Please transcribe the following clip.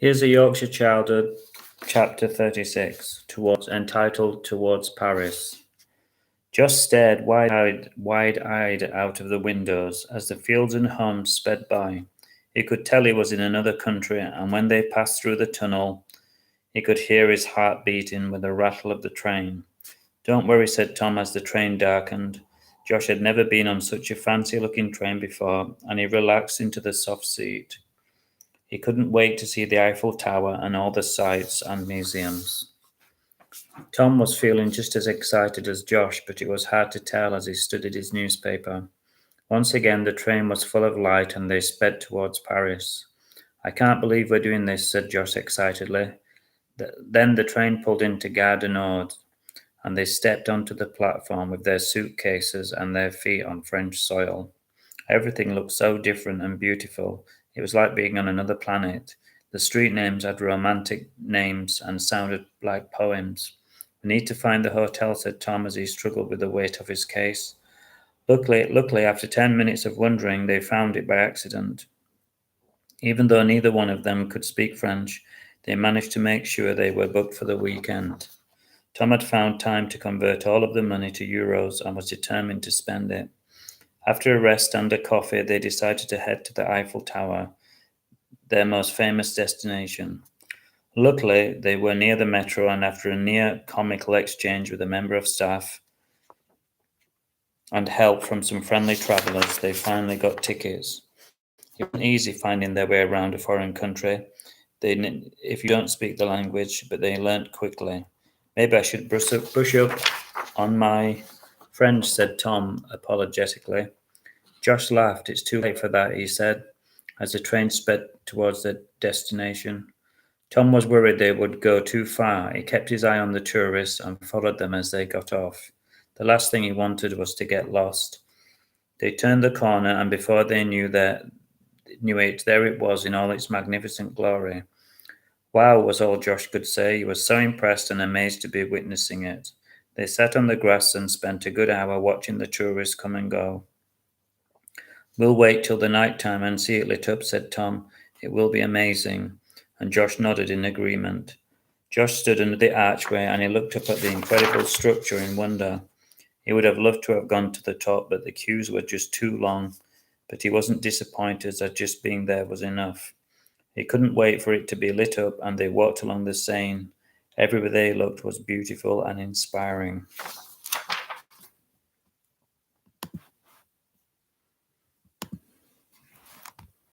Here's a Yorkshire Childhood, Chapter 36, entitled Towards Paris. Josh stared wide-eyed out of the windows as the fields and homes sped by. He could tell he was in another country, and when they passed through the tunnel, he could hear his heart beating with the rattle of the train. "Don't worry," said Tom as the train darkened. Josh had never been on such a fancy-looking train before, and he relaxed into the soft seat. He couldn't wait to see the Eiffel Tower and all the sights and museums. Tom was feeling just as excited as Josh, but it was hard to tell as he studied his newspaper. Once again, the train was full of light and they sped towards Paris. "I can't believe we're doing this," said Josh excitedly. Then the train pulled into Gare du Nord, and they stepped onto the platform with their suitcases and their feet on French soil. Everything looked so different and beautiful. It was like being on another planet. The street names had romantic names and sounded like poems. "We need to find the hotel," said Tom as he struggled with the weight of his case. Luckily, after 10 minutes of wondering, they found it by accident. Even though neither one of them could speak French, they managed to make sure they were booked for the weekend. Tom had found time to convert all of the money to euros and was determined to spend it. After a rest and a coffee, they decided to head to the Eiffel Tower, their most famous destination. Luckily, they were near the metro, and after a near comical exchange with a member of staff and help from some friendly travellers, they finally got tickets. It wasn't easy finding their way around a foreign country if you don't speak the language, but they learnt quickly. "Maybe I should brush up on my French," said Tom apologetically. Josh laughed. "It's too late for that," he said, as the train sped towards their destination. Tom was worried they would go too far. He kept his eye on the tourists and followed them as they got off. The last thing he wanted was to get lost. They turned the corner, and before they knew it, there it was in all its magnificent glory. "Wow," was all Josh could say. He was so impressed and amazed to be witnessing it. They sat on the grass and spent a good hour watching the tourists come and go. "We'll wait till the night time and see it lit up," said Tom. "It will be amazing." And Josh nodded in agreement. Josh stood under the archway and he looked up at the incredible structure in wonder. He would have loved to have gone to the top, but the queues were just too long. But he wasn't disappointed, as just being there was enough. He couldn't wait for it to be lit up, and they walked along the Seine. Everywhere they looked was beautiful and inspiring.